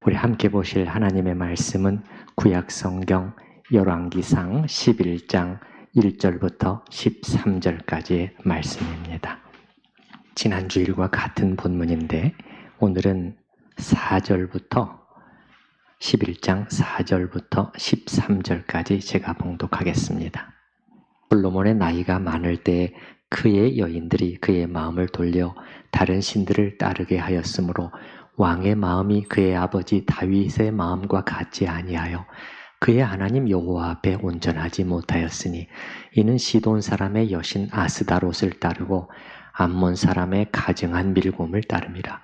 우리 함께 보실 하나님의 말씀은 구약성경 열왕기상 11장 1절부터 13절까지의 말씀입니다. 지난주일과 같은 본문인데 오늘은 4절부터 11장 4절부터 13절까지 제가 봉독하겠습니다. 솔로몬의 나이가 많을 때에 그의 여인들이 그의 마음을 돌려 다른 신들을 따르게 하였으므로 왕의 마음이 그의 아버지 다윗의 마음과 같지 아니하여 그의 하나님 여호와 앞에 온전하지 못하였으니 이는 시돈 사람의 여신 아스다롯을 따르고 암몬 사람의 가증한 밀곰을 따름이라.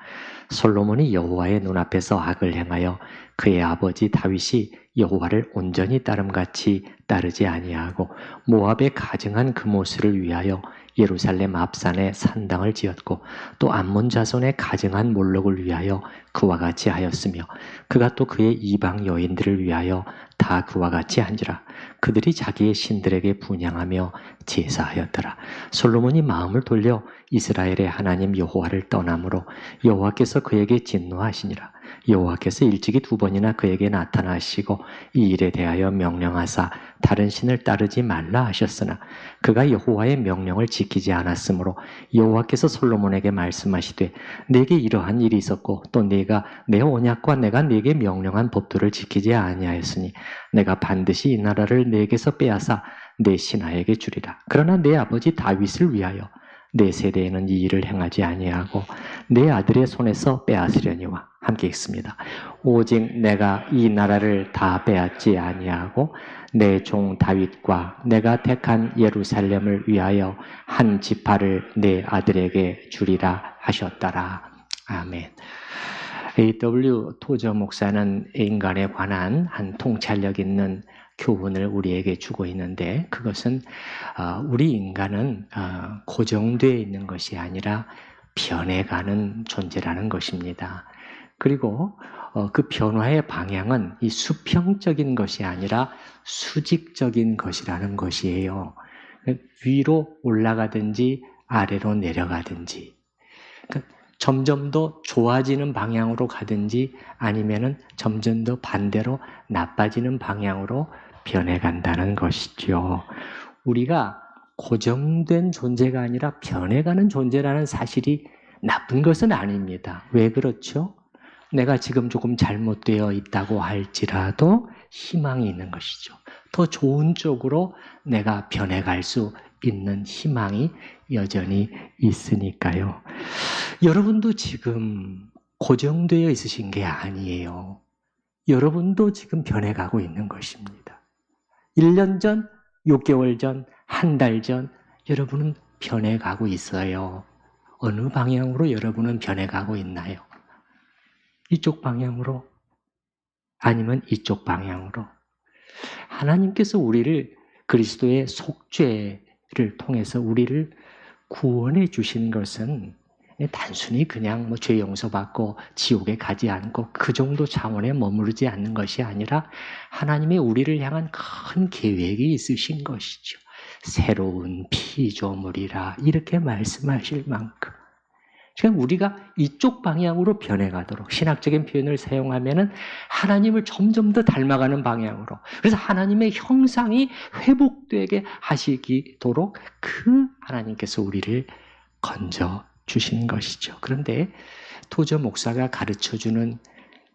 솔로몬이 여호와의 눈앞에서 악을 행하여 그의 아버지 다윗이 여호와를 온전히 따름같이 따르지 아니하고 모압의 가증한 금오스를 위하여 예루살렘 앞산에 산당을 지었고 또 암몬 자손의 가증한 몰록을 위하여 그와 같이 하였으며 그가 또 그의 이방 여인들을 위하여 다 그와 같이 한지라. 그들이 자기의 신들에게 분향하며 제사하였더라. 솔로몬이 마음을 돌려 이스라엘의 하나님 여호와를 떠나므로 여호와께서 그에게 진노하시니라. 여호와께서 일찍이 2번이나 그에게 나타나시고 이 일에 대하여 명령하사 다른 신을 따르지 말라 하셨으나 그가 여호와의 명령을 지키지 않았으므로 여호와께서 솔로몬에게 말씀하시되 내게 이러한 일이 있었고 또 네가 내 언약과 내가 네게 명령한 법도를 지키지 아니하였으니 내가 반드시 이 나라를 네게서 빼앗아 내 신하에게 주리라. 그러나 내 아버지 다윗을 위하여 내 세대에는 이 일을 행하지 아니하고 내 아들의 손에서 빼앗으려니와. 함께 읽습니다. 오직 내가 이 나라를 다 빼앗지 아니하고 내 종 다윗과 내가 택한 예루살렘을 위하여 한 지파를 내 아들에게 주리라 하셨더라. 아멘. A.W. 토저 목사는 인간에 관한 한 통찰력 있는 교훈을 우리에게 주고 있는데 그것은 우리 인간은 고정되어 있는 것이 아니라 변해가는 존재라는 것입니다. 그리고 그 변화의 방향은 이 수평적인 것이 아니라 수직적인 것이라는 것이에요. 위로 올라가든지 아래로 내려가든지 점점 더 좋아지는 방향으로 가든지 아니면은 점점 더 반대로 나빠지는 방향으로 변해간다는 것이죠. 우리가 고정된 존재가 아니라 변해가는 존재라는 사실이 나쁜 것은 아닙니다. 왜 그렇죠? 내가 지금 조금 잘못되어 있다고 할지라도 희망이 있는 것이죠. 더 좋은 쪽으로 내가 변해갈 수 있는 희망이 여전히 있으니까요. 여러분도 지금 고정되어 있으신 게 아니에요. 여러분도 지금 변해가고 있는 것입니다. 1년 전, 6개월 전, 한 달 전 여러분은 변해가고 있어요. 어느 방향으로 여러분은 변해가고 있나요? 이쪽 방향으로? 아니면 이쪽 방향으로? 하나님께서 우리를 그리스도의 속죄를 통해서 우리를 구원해 주신 것은 단순히 그냥 죄 용서받고 지옥에 가지 않고 그 정도 차원에 머무르지 않는 것이 아니라 하나님의 우리를 향한 큰 계획이 있으신 것이죠. 새로운 피조물이라 이렇게 말씀하실 만큼 그러니까 우리가 이쪽 방향으로 변해가도록 신학적인 표현을 사용하면은 하나님을 점점 더 닮아가는 방향으로 그래서 하나님의 형상이 회복되게 하시도록 그 하나님께서 우리를 건져 주신 것이죠. 그런데 토저 목사가 가르쳐주는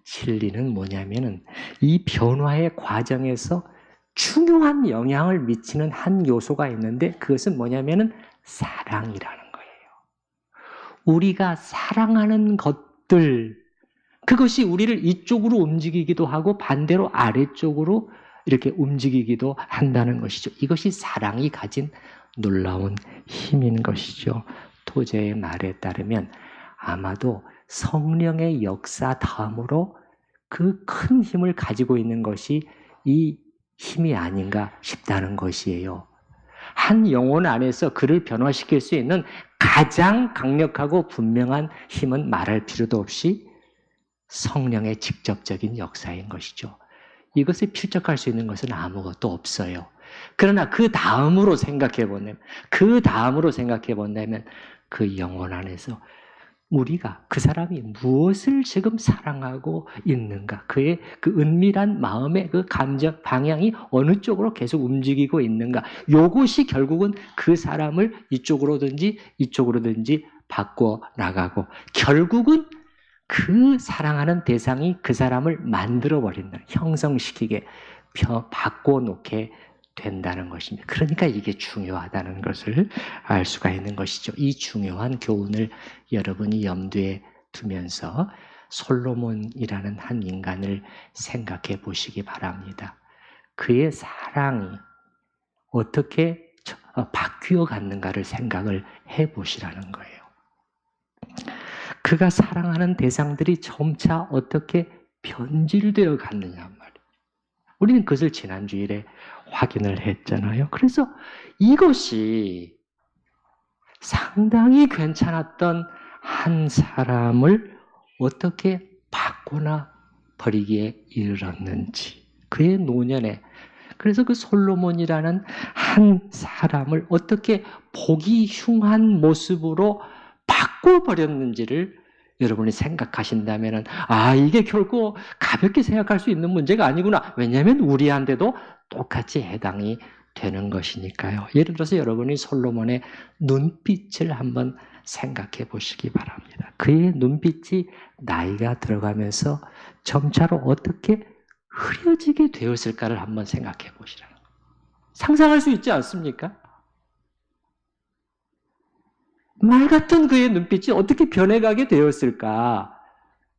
진리는 뭐냐면은 이 변화의 과정에서 중요한 영향을 미치는 한 요소가 있는데 그것은 뭐냐면은 사랑이라는 거예요. 우리가 사랑하는 것들 그것이 우리를 이쪽으로 움직이기도 하고 반대로 아래쪽으로 이렇게 움직이기도 한다는 것이죠. 이것이 사랑이 가진 놀라운 힘인 것이죠. 토저의 말에 따르면 아마도 성령의 역사 다음으로 그 큰 힘을 가지고 있는 것이 이 힘이 아닌가 싶다는 것이에요. 한 영혼 안에서 그를 변화시킬 수 있는 가장 강력하고 분명한 힘은 말할 필요도 없이 성령의 직접적인 역사인 것이죠. 이것을 필적할 수 있는 것은 아무것도 없어요. 그러나 그 다음으로 생각해 본다면 그 영혼 안에서 우리가 그 사람이 무엇을 지금 사랑하고 있는가, 그의 그 은밀한 마음의 그 감정 방향이 어느 쪽으로 계속 움직이고 있는가, 요것이 결국은 그 사람을 이쪽으로든지 바꿔 나가고, 결국은 그 사랑하는 대상이 그 사람을 만들어 버린다, 형성시키게 바꿔놓게 된다는 것입니다. 그러니까 이게 중요하다는 것을 알 수가 있는 것이죠. 이 중요한 교훈을 여러분이 염두에 두면서 솔로몬이라는 한 인간을 생각해 보시기 바랍니다. 그의 사랑이 어떻게 바뀌어 갔는가를 생각을 해 보시라는 거예요. 그가 사랑하는 대상들이 점차 어떻게 변질되어 갔느냐 말이에요. 우리는 그것을 지난 주일에 확인을 했잖아요. 그래서 이것이 상당히 괜찮았던 한 사람을 어떻게 바꾸나 버리기에 이르렀는지, 그의 노년에, 그래서 그 솔로몬이라는 한 사람을 어떻게 보기 흉한 모습으로 바꿔버렸는지를 여러분이 생각하신다면, 이게 결코 가볍게 생각할 수 있는 문제가 아니구나. 왜냐하면 우리한테도 똑같이 해당이 되는 것이니까요. 예를 들어서 여러분이 솔로몬의 눈빛을 한번 생각해 보시기 바랍니다. 그의 눈빛이 나이가 들어가면서 점차로 어떻게 흐려지게 되었을까를 한번 생각해 보시라는 거예요. 상상할 수 있지 않습니까? 말 같은 그의 눈빛이 어떻게 변해가게 되었을까?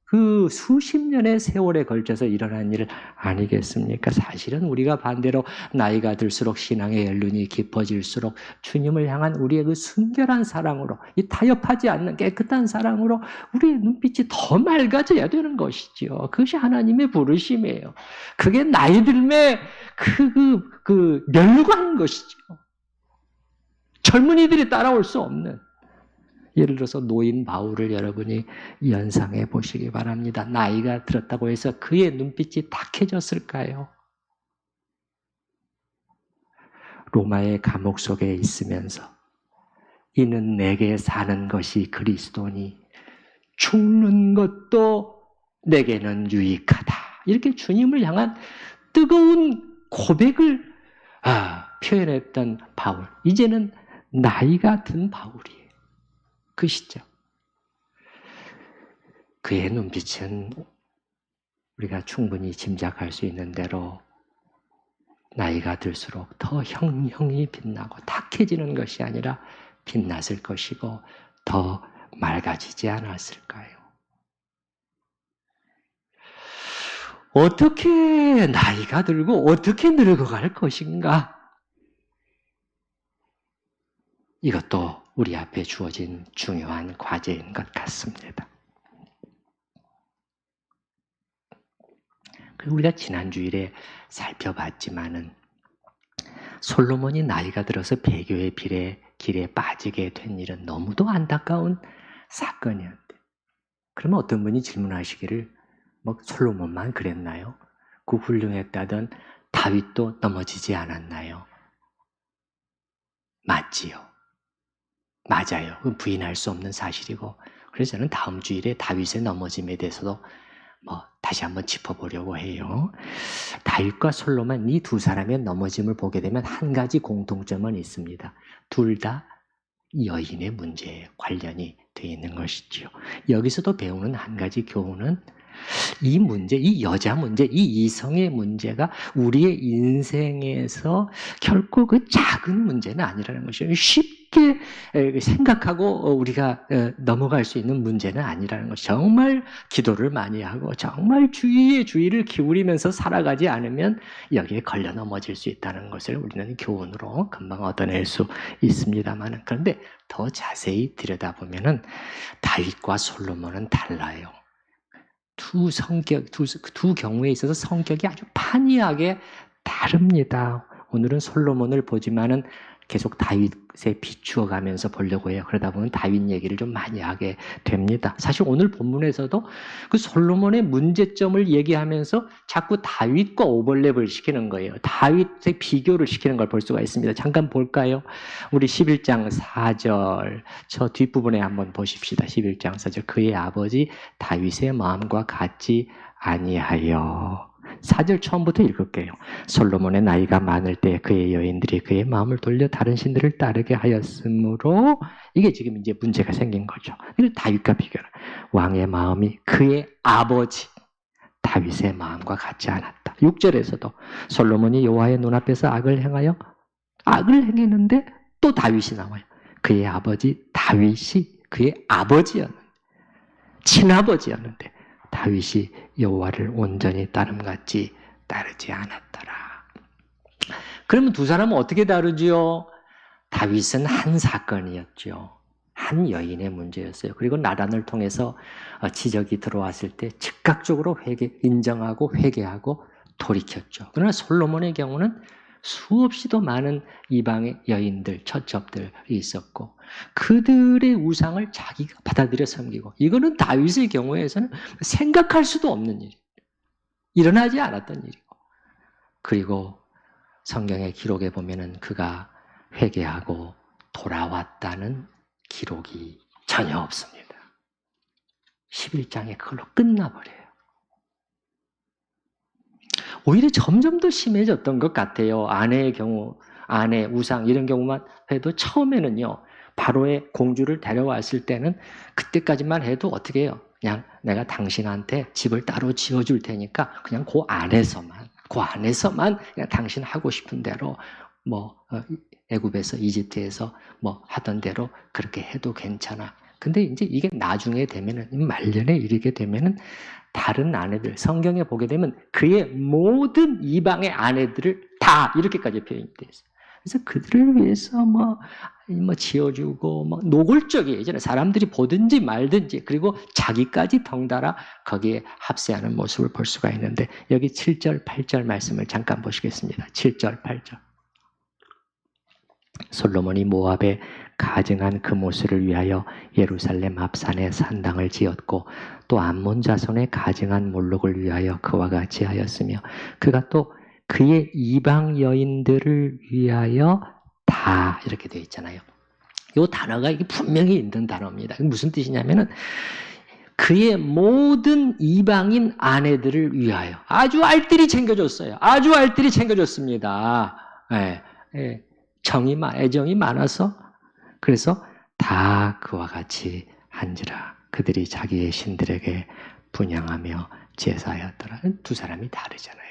그 수십 년의 세월에 걸쳐서 일어난 일 아니겠습니까? 사실은 우리가 반대로 나이가 들수록 신앙의 연륜이 깊어질수록 주님을 향한 우리의 그 순결한 사랑으로, 이 타협하지 않는 깨끗한 사랑으로 우리의 눈빛이 더 맑아져야 되는 것이지요. 그것이 하나님의 부르심이에요. 그게 나이 들매 멸류관인 것이죠. 젊은이들이 따라올 수 없는. 예를 들어서 노인 바울을 여러분이 연상해 보시기 바랍니다. 나이가 들었다고 해서 그의 눈빛이 탁해졌을까요? 로마의 감옥 속에 있으면서 이는 내게 사는 것이 그리스도니 죽는 것도 내게는 유익하다, 이렇게 주님을 향한 뜨거운 고백을 표현했던 바울, 이제는 나이가 든 바울이에요. 그 시점, 그의 눈빛은 우리가 충분히 짐작할 수 있는 대로 나이가 들수록 더 형형이 빛나고 탁해지는 것이 아니라 빛났을 것이고 더 맑아지지 않았을까요? 어떻게 나이가 들고 어떻게 늙어갈 것인가? 이것도 우리 앞에 주어진 중요한 과제인 것 같습니다. 우리가 지난 주일에 살펴봤지만은 솔로몬이 나이가 들어서 배교의 길에 빠지게 된 일은 너무도 안타까운 사건이었대. 그러면 어떤 분이 질문하시기를, 솔로몬만 그랬나요? 그 훌륭했다던 다윗도 넘어지지 않았나요? 맞지요. 맞아요. 그건 부인할 수 없는 사실이고, 그래서 저는 다음 주일에 다윗의 넘어짐에 대해서도 다시 한번 짚어보려고 해요. 다윗과 솔로몬, 이 두 사람의 넘어짐을 보게 되면 한 가지 공통점은 있습니다. 둘 다 여인의 문제에 관련이 되어 있는 것이죠. 여기서도 배우는 한 가지 교훈은 이 문제, 이 여자 문제, 이 이성의 문제가 우리의 인생에서 결코 그 작은 문제는 아니라는 것이에요. 쉽게 생각하고 우리가 넘어갈 수 있는 문제는 아니라는 것. 정말 기도를 많이 하고 정말 주의를 기울이면서 살아가지 않으면 여기에 걸려 넘어질 수 있다는 것을 우리는 교훈으로 금방 얻어낼 수 있습니다만, 그런데 더 자세히 들여다보면은 다윗과 솔로몬은 달라요. 두 경우에 있어서 성격이 아주 판이하게 다릅니다. 오늘은 솔로몬을 보지만은 계속 다윗에 비추어 가면서 보려고 해요. 그러다 보면 다윗 얘기를 좀 많이 하게 됩니다. 사실 오늘 본문에서도 그 솔로몬의 문제점을 얘기하면서 자꾸 다윗과 오버랩을 시키는 거예요. 다윗의 비교를 시키는 걸 볼 수가 있습니다. 잠깐 볼까요? 우리 11장 4절 저 뒷부분에 한번 보십시다. 11장 4절 그의 아버지 다윗의 마음과 같지 아니하여 4절 처음부터 읽을게요. 솔로몬의 나이가 많을 때 그의 여인들이 그의 마음을 돌려 다른 신들을 따르게 하였으므로 이게 지금 이제 문제가 생긴 거죠. 이걸 다윗과 비교를. 왕의 마음이 그의 아버지 다윗의 마음과 같지 않았다. 6절에서도 솔로몬이 여호와의 눈앞에서 악을 행하여 악을 행했는데 또 다윗이 나와요. 그의 아버지 다윗이 그의 아버지였는데 친아버지였는데 다윗이 여호와를 온전히 따름같이 따르지 않았더라. 그러면 두 사람은 어떻게 다르지요? 다윗은 한 사건이었죠. 한 여인의 문제였어요. 그리고 나단을 통해서 지적이 들어왔을 때 즉각적으로 인정하고 회개하고 돌이켰죠. 그러나 솔로몬의 경우는 수없이도 많은 이방의 여인들, 처첩들이 있었고 그들의 우상을 자기가 받아들여 섬기고 이거는 다윗의 경우에서는 생각할 수도 없는 일이에요. 일어나지 않았던 일이고 그리고 성경의 기록에 보면은 그가 회개하고 돌아왔다는 기록이 전혀 없습니다. 11장에 그걸로 끝나버려요. 오히려 점점 더 심해졌던 것 같아요. 아내의 경우, 아내, 우상 이런 경우만 해도 처음에는요. 바로의 공주를 데려왔을 때는 그때까지만 해도 어떻게 해요? 그냥 내가 당신한테 집을 따로 지어줄 테니까 그냥 그 안에서만 그냥 당신 하고 싶은 대로 애굽에서 이집트에서 하던 대로 그렇게 해도 괜찮아. 근데 이제 이게 나중에 되면은 말년에 이르게 되면은 다른 아내들 성경에 보게 되면 그의 모든 이방의 아내들을 다 이렇게까지 표현이 되어 있어요. 그래서 그들을 위해서 지어주고 노골적이에요. 사람들이 보든지 말든지 그리고 자기까지 덩달아 거기에 합세하는 모습을 볼 수가 있는데 여기 7절 8절 말씀을 잠깐 보시겠습니다. 7절 8절 솔로몬이 모압에 가증한 금오스를 위하여 예루살렘 앞산에 산당을 지었고 또 암몬 자손의 가증한 몰록을 위하여 그와 같이 하였으며 그가 또 그의 이방 여인들을 위하여 다 이렇게 되어 있잖아요. 이 단어가 이게 분명히 있는 단어입니다. 무슨 뜻이냐면은 그의 모든 이방인 아내들을 위하여 아주 알뜰히 챙겨줬어요. 아주 알뜰히 챙겨줬습니다. 애정이 많아서 그래서 다 그와 같이 한지라 그들이 자기의 신들에게 분향하며 제사하였더라. 두 사람이 다르잖아요,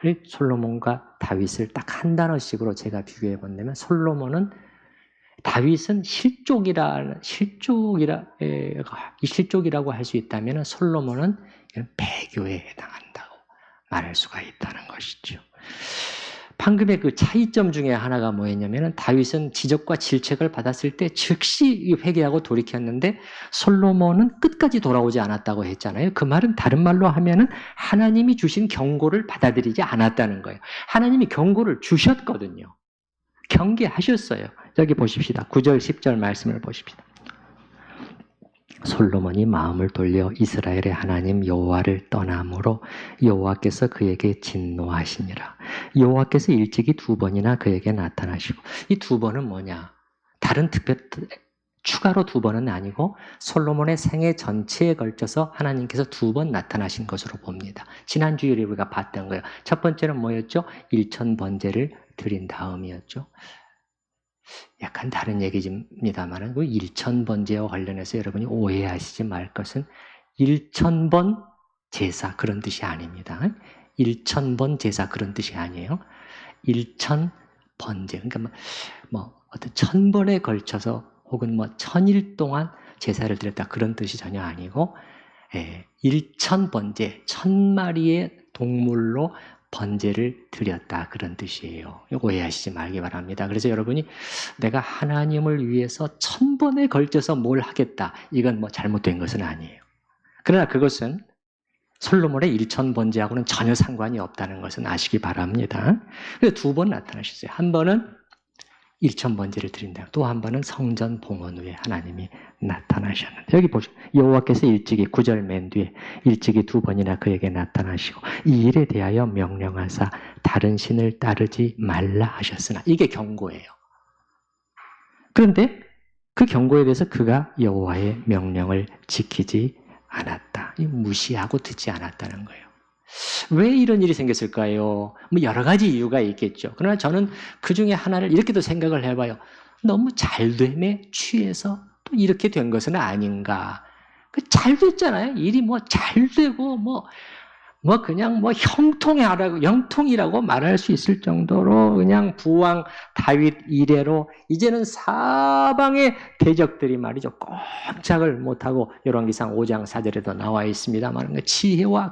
여러분. 솔로몬과 다윗을 딱 한 단어씩으로 제가 비교해 본다면 솔로몬은 다윗은 실족이라고 할 수 있다면 솔로몬은 배교에 해당한다고 말할 수가 있다는 것이죠. 방금의 그 차이점 중에 하나가 뭐였냐면 다윗은 지적과 질책을 받았을 때 즉시 회개하고 돌이켰는데 솔로몬은 끝까지 돌아오지 않았다고 했잖아요. 그 말은 다른 말로 하면은 하나님이 주신 경고를 받아들이지 않았다는 거예요. 하나님이 경고를 주셨거든요. 경계하셨어요. 여기 보십시다. 9절 10절 말씀을 보십시다. 솔로몬이 마음을 돌려 이스라엘의 하나님 여호와를 떠남으로 여호와께서 그에게 진노하시니라. 여호와께서 일찍이 2번이나 그에게 나타나시고 이 2번은 뭐냐? 다른 추가로 2번은 아니고 솔로몬의 생애 전체에 걸쳐서 하나님께서 2번 나타나신 것으로 봅니다. 지난주에 우리가 봤던 거예요. 첫 번째는 뭐였죠? 일천번제를 드린 다음이었죠. 약간 다른 얘기입니다만 그 일천번제와 관련해서 여러분이 오해하시지 말 것은 일천번 제사 그런 뜻이 아닙니다. 일천번 제사 그런 뜻이 아니에요. 일천번제 그러니까 어떤 1000번에 걸쳐서 혹은 1000일 동안 제사를 드렸다 그런 뜻이 전혀 아니고 일천번제 1000마리의 동물로 번제를 드렸다 그런 뜻이에요. 오해하시지 말기 바랍니다. 그래서 여러분이 내가 하나님을 위해서 1000번에 걸쳐서 뭘 하겠다 이건 잘못된 것은 아니에요. 그러나 그것은 솔로몬의 1000번제하고는 전혀 상관이 없다는 것은 아시기 바랍니다. 그래서 2번 나타나셨어요. 한 번은 일천번제를 드린다. 또 한 번은 성전 봉헌 후에 하나님이 나타나셨는데, 여기 보시죠. 여호와께서 일찍이 9절 맨 뒤에 일찍이 2번이나 그에게 나타나시고 이 일에 대하여 명령하사 다른 신을 따르지 말라 하셨으나, 이게 경고예요. 그런데 그 경고에 대해서 그가 여호와의 명령을 지키지 않았다. 무시하고 듣지 않았다는 거예요. 왜 이런 일이 생겼을까요? 뭐 여러 가지 이유가 있겠죠. 그러나 저는 그 중에 하나를 이렇게도 생각을 해봐요. 너무 잘됨에 취해서 또 이렇게 된 것은 아닌가. 잘 됐잖아요. 일이 뭐 잘 되고 그냥 형통이라고 말할 수 있을 정도로 그냥 부왕 다윗 이래로 이제는 사방의 대적들이 말이죠. 꼼짝을 못하고 열왕기상 5장 4절에도 나와 있습니다만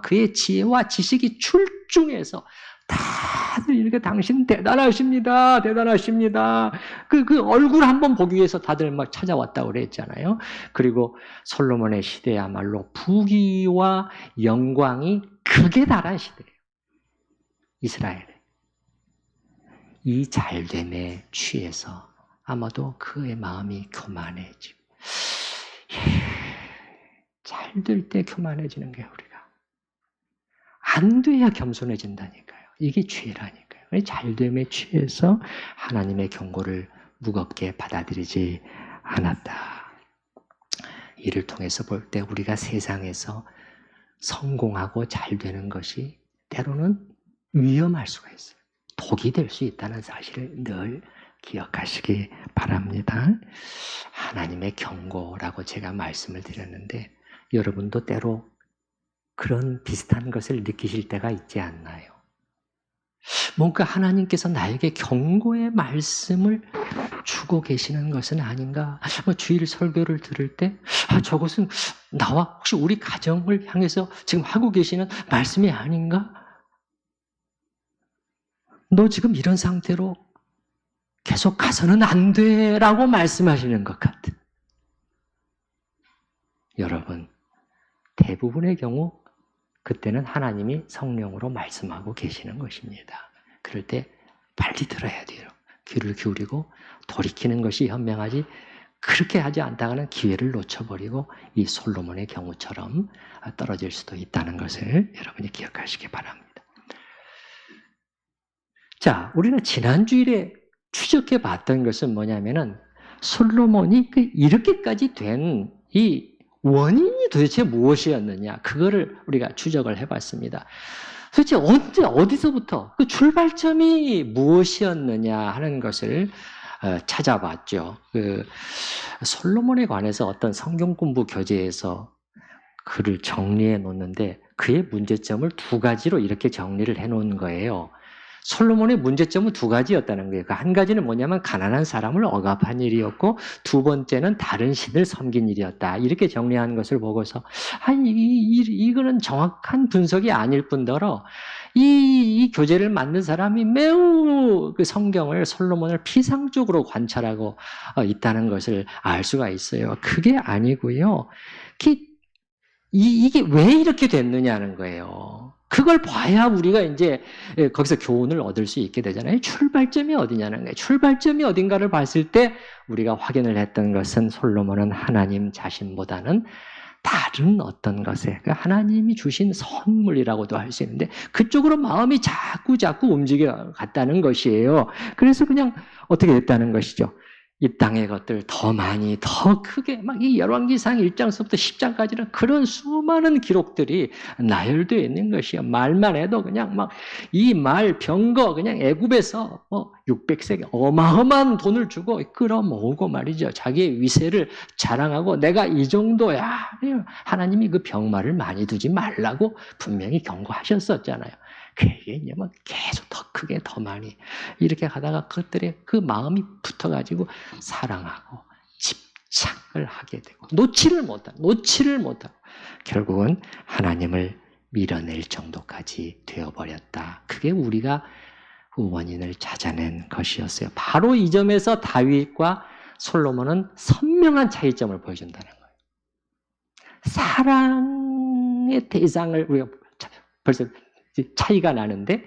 그의 지혜와 지식이 출중해서 다들 이렇게 당신 대단하십니다. 대단하십니다. 그 얼굴 한번 보기 위해서 다들 막 찾아왔다고 그랬잖아요. 그리고 솔로몬의 시대야말로 부귀와 영광이 극에 달한 시대예요. 이스라엘에. 이 잘됨에 취해서 아마도 그의 마음이 교만해지고, 잘 될 때 교만해지는 게 우리가. 안 돼야 겸손해진다니까요. 이게 죄라니까요. 잘됨에 취해서 하나님의 경고를 무겁게 받아들이지 않았다. 이를 통해서 볼 때 우리가 세상에서 성공하고 잘 되는 것이 때로는 위험할 수가 있어요. 독이 될 수 있다는 사실을 늘 기억하시기 바랍니다. 하나님의 경고라고 제가 말씀을 드렸는데 여러분도 때로 그런 비슷한 것을 느끼실 때가 있지 않나요? 뭔가 하나님께서 나에게 경고의 말씀을 주고 계시는 것은 아닌가? 주일 설교를 들을 때 저것은 나와 혹시 우리 가정을 향해서 지금 하고 계시는 말씀이 아닌가? 너 지금 이런 상태로 계속 가서는 안 돼라고 말씀하시는 것 같아. 여러분, 대부분의 경우 그때는 하나님이 성령으로 말씀하고 계시는 것입니다. 그럴 때 빨리 들어야 돼요. 귀를 기울이고 돌이키는 것이 현명하지, 그렇게 하지 않다가는 기회를 놓쳐버리고 이 솔로몬의 경우처럼 떨어질 수도 있다는 것을 여러분이 기억하시기 바랍니다. 자, 우리는 지난 주일에 추적해 봤던 것은 뭐냐면은 솔로몬이 이렇게까지 된 이 원인이 도대체 무엇이었느냐, 그거를 우리가 추적을 해봤습니다. 도대체 언제 어디서부터 그 출발점이 무엇이었느냐 하는 것을 찾아봤죠. 솔로몬에 관해서 어떤 성경 공부 교재에서 글을 정리해 놓는데 그의 문제점을 2가지로 이렇게 정리를 해 놓은 거예요. 솔로몬의 문제점은 2가지였다는 거예요. 한 가지는 뭐냐면 가난한 사람을 억압한 일이었고, 2번째는 다른 신을 섬긴 일이었다. 이렇게 정리한 것을 보고서 이거는 정확한 분석이 아닐 뿐더러 이 교재를 만든 사람이 매우 그 성경을, 솔로몬을 피상적으로 관찰하고 있다는 것을 알 수가 있어요. 그게 아니고요. 이게 왜 이렇게 됐느냐는 거예요. 그걸 봐야 우리가 이제 거기서 교훈을 얻을 수 있게 되잖아요. 출발점이 어디냐는 거예요. 출발점이 어딘가를 봤을 때 우리가 확인을 했던 것은 솔로몬은 하나님 자신보다는 다른 어떤 것에, 하나님이 주신 선물이라고도 할 수 있는데 그쪽으로 마음이 자꾸 움직여 갔다는 것이에요. 그래서 그냥 어떻게 됐다는 것이죠. 이 땅의 것들 더 많이, 더 크게, 이 열왕기상 1장서부터 10장까지는 그런 수많은 기록들이 나열되어 있는 것이에요. 말만 해도 그냥 이 말, 병거, 그냥 애굽에서 600세기 어마어마한 돈을 주고 끌어모으고 말이죠. 자기의 위세를 자랑하고 내가 이 정도야. 하나님이 그 병마를 많이 두지 말라고 분명히 경고하셨었잖아요. 그게 이제 계속 더 크게 더 많이 이렇게 하다가 그것들의 그 마음이 붙어가지고 사랑하고 집착을 하게 되고 놓지를 못하고 결국은 하나님을 밀어낼 정도까지 되어버렸다. 그게 우리가 그 원인을 찾아낸 것이었어요. 바로 이 점에서 다윗과 솔로몬은 선명한 차이점을 보여준다는 거예요. 사랑의 대상을 우리가 벌써 차이가 나는데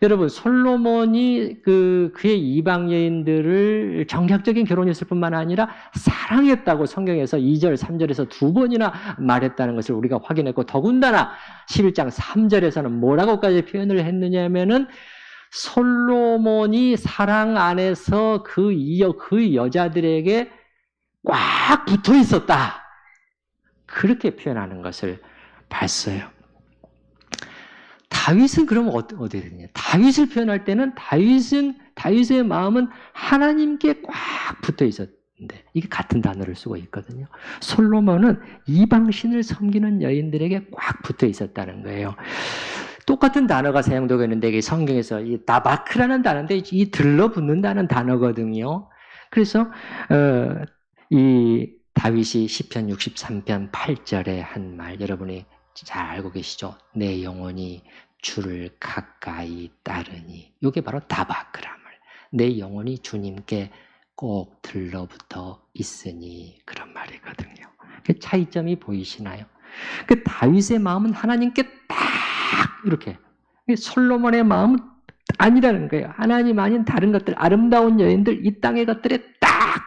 여러분, 솔로몬이 그의 이방 여인들을 정략적인 결혼했을 뿐만 아니라 사랑했다고 성경에서 2절, 3절에서 두 번이나 말했다는 것을 우리가 확인했고, 더군다나 11장 3절에서는 뭐라고까지 표현을 했느냐면은 솔로몬이 사랑 안에서 그 여자들에게 꽉 붙어 있었다. 그렇게 표현하는 것을 봤어요. 다윗은 그럼 어떻게 되냐? 다윗을 표현할 때는 다윗의 마음은 하나님께 꽉 붙어 있었는데, 이게 같은 단어를 쓰고 있거든요. 솔로몬은 이방신을 섬기는 여인들에게 꽉 붙어 있었다는 거예요. 똑같은 단어가 사용되고 있는데, 이게 성경에서 이 다바크라는 단어인데, 이 들러붙는다는 단어거든요. 그래서 이 다윗이 시편 63편 8절에 한 말, 여러분이 잘 알고 계시죠? 내 영혼이 주를 가까이 따르니. 이게 바로 다바크란 말. 내 영혼이 주님께 꼭 들러붙어 있으니, 그런 말이거든요. 그 차이점이 보이시나요? 그 다윗의 마음은 하나님께 딱 이렇게, 솔로몬의 마음은 아니라는 거예요. 하나님 아닌 다른 것들, 아름다운 여인들, 이 땅의 것들에 딱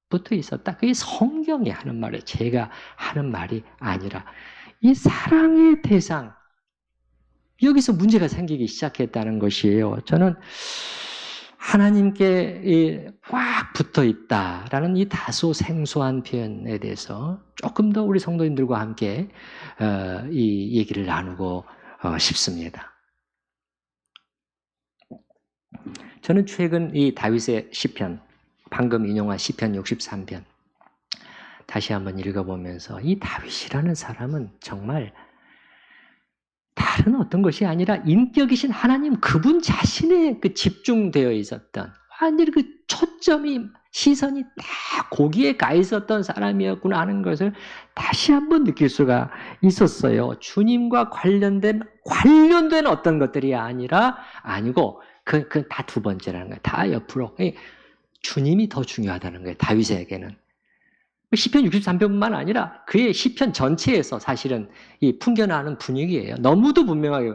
붙어 있었다. 그게 성경이 하는 말이에요. 제가 하는 말이 아니라. 이 사랑의 대상, 여기서 문제가 생기기 시작했다는 것이에요. 저는 하나님께 꽉 붙어 있다라는 이 다소 생소한 표현에 대해서 조금 더 우리 성도님들과 함께 이 얘기를 나누고 싶습니다. 저는 최근 이 다윗의 시편, 방금 인용한 시편 63편 다시 한번 읽어보면서 이 다윗이라는 사람은 정말 다른 어떤 것이 아니라 인격이신 하나님 그분 자신에 집중되어 있었던, 완전히 그 초점이, 시선이 딱 거기에 가 있었던 사람이었구나 하는 것을 다시 한번 느낄 수가 있었어요. 주님과 관련된 어떤 것들이 아니고 다 두 번째라는 거예요. 다 옆으로. 주님이 더 중요하다는 거예요. 다윗에게는. 시편 63편뿐만 아니라 그의 시편 전체에서 사실은 이 풍겨나는 분위기예요. 너무도 분명하게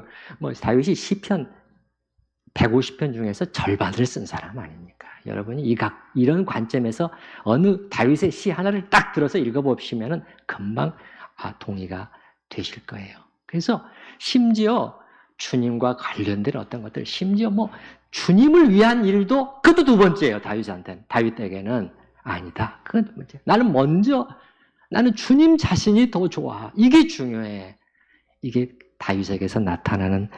다윗이 시편 150편 중에서 절반을 쓴 사람 아닙니까? 여러분이 이런 관점에서 어느 다윗의 시 하나를 딱 들어서 읽어보시면 금방 동의가 되실 거예요. 그래서 심지어 주님과 관련된 어떤 것들, 심지어 주님을 위한 일도 그것도 두 번째예요. 다윗에게는 아니다. 그건 문제. 나는 주님 자신이 더 좋아. 이게 중요해. 이게 다윗에게서 나타나는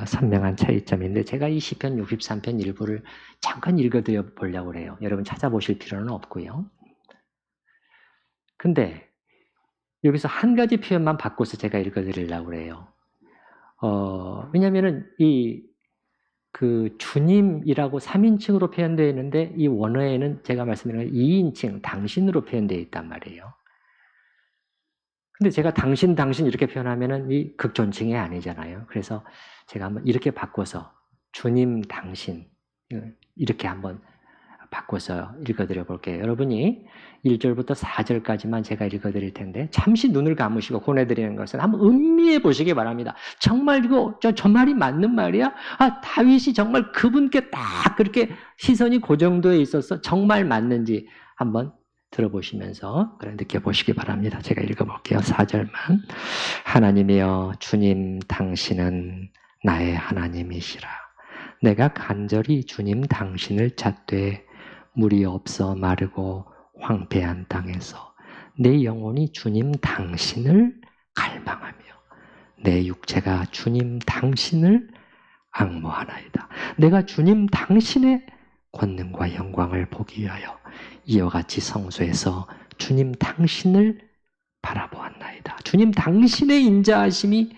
선명한 차이점인데, 제가 이 시편 63편 일부를 잠깐 읽어드려 보려고 해요. 여러분 찾아보실 필요는 없고요. 근데 여기서 한 가지 표현만 바꿔서 제가 읽어드리려고 해요. 왜냐면은 그 주님이라고 3인칭으로 표현되어 있는데, 이 원어에는 제가 말씀드린 2인칭, 당신으로 표현되어 있단 말이에요. 근데 제가 당신 이렇게 표현하면은 이 극존칭이 아니잖아요. 그래서 제가 한번 이렇게 바꿔서 주님, 당신, 이렇게 한번 바꿔서 읽어드려 볼게요. 여러분이 1절부터 4절까지만 제가 읽어드릴 텐데, 잠시 눈을 감으시고 보내드리는 것은 한번 음미해 보시기 바랍니다. 정말 저 말이 맞는 말이야? 다윗이 정말 그분께 딱 그렇게 시선이 고정되어 있어서 정말 맞는지 한번 들어보시면서 느껴보시기 바랍니다. 제가 읽어볼게요. 4절만. 하나님이여, 주님 당신은 나의 하나님이시라. 내가 간절히 주님 당신을 찾되 물이 없어 마르고 황폐한 땅에서 내 영혼이 주님 당신을 갈망하며 내 육체가 주님 당신을 앙모하나이다. 내가 주님 당신의 권능과 영광을 보기 위하여 이와 같이 성소에서 주님 당신을 바라보았나이다. 주님 당신의 인자하심이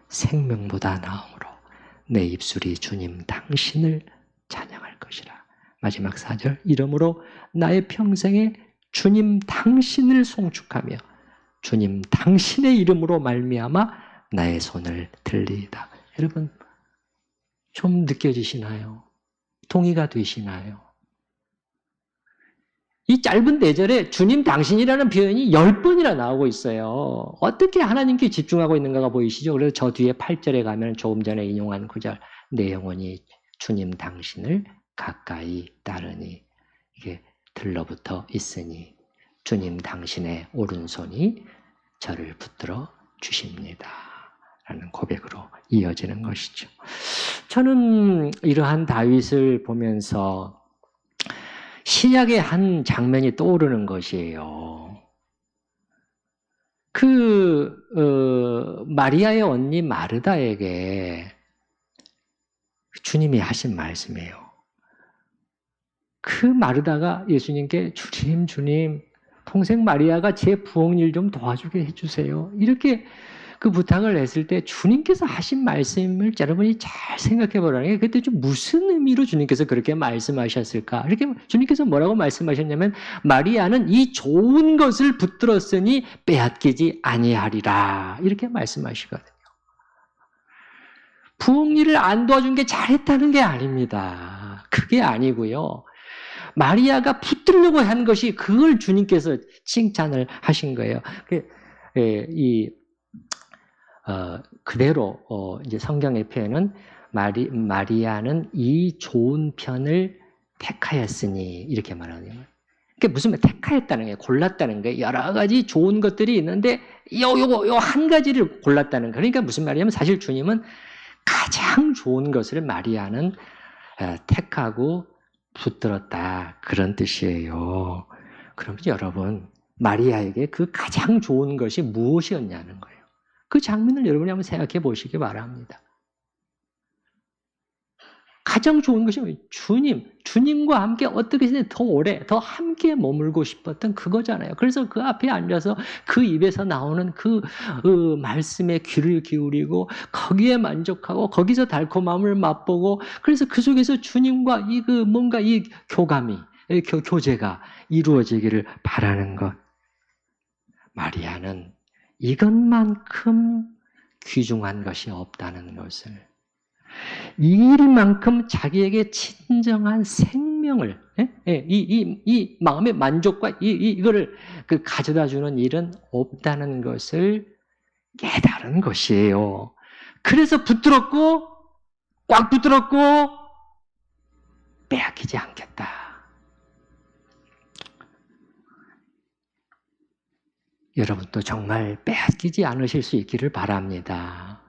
생명보다 나음으로 내 입술이 주님 당신을 찬양할 것이라. 마지막 4절. 이러므로 나의 평생에 주님 당신을 송축하며 주님 당신의 이름으로 말미암아 나의 손을 들리이다. 여러분 좀 느껴지시나요? 동의가 되시나요? 이 짧은 4절에 주님 당신이라는 표현이 10번이나 나오고 있어요. 어떻게 하나님께 집중하고 있는가가 보이시죠? 그래서 저 뒤에 8절에 가면 조금 전에 인용한 구절, 내 영혼이 주님 당신을 가까이 따르니, 이게 들러붙어 있으니 주님 당신의 오른손이 저를 붙들어 주십니다. 라는 고백으로 이어지는 것이죠. 저는 이러한 다윗을 보면서 신약의 한 장면이 떠오르는 것이에요. 마리아의 언니 마르다에게 주님이 하신 말씀이에요. 그 마르다가 예수님께 주님, 동생 마리아가 제 부엌일 좀 도와주게 해주세요. 이렇게 그 부탁을 했을 때 주님께서 하신 말씀을 여러분이 잘 생각해 보라는 게, 그때 좀 무슨 의미로 주님께서 그렇게 말씀하셨을까? 이렇게 주님께서 뭐라고 말씀하셨냐면, 마리아는 이 좋은 것을 붙들었으니 빼앗기지 아니하리라. 이렇게 말씀하시거든요. 부엌 일을 안 도와준 게 잘했다는 게 아닙니다. 그게 아니고요. 마리아가 붙들려고 한 것이, 그걸 주님께서 칭찬을 하신 거예요. 그대로 이제 성경의 표현은 마리아는 이 좋은 편을 택하였으니, 이렇게 말하는 거예요. 그게 무슨 말, 택하였다는 거예요. 골랐다는 거예요. 여러 가지 좋은 것들이 있는데 요 한 가지를 골랐다는 거예요. 그러니까 무슨 말이냐면, 사실 주님은 가장 좋은 것을 마리아는 택하고 붙들었다, 그런 뜻이에요. 그러면 여러분, 마리아에게 그 가장 좋은 것이 무엇이었냐는 거예요. 그 장면을 여러분이 한번 생각해 보시기 바랍니다. 가장 좋은 것이 주님과 함께 어떻게 더 오래, 더 함께 머물고 싶었던 그거잖아요. 그래서 그 앞에 앉아서 그 입에서 나오는 그 말씀에 귀를 기울이고 거기에 만족하고 거기서 달콤함을 맛보고, 그래서 그 속에서 주님과 뭔가 이 교감이, 교제가 이루어지기를 바라는 것. 마리아는 이것만큼 귀중한 것이 없다는 것을, 이 일만큼 자기에게 진정한 생명을, 이 마음의 만족과 이거를 가져다 주는 일은 없다는 것을 깨달은 것이에요. 그래서 꽉 붙들었고 빼앗기지 않겠다. 여러분도 정말 빼앗기지 않으실 수 있기를 바랍니다.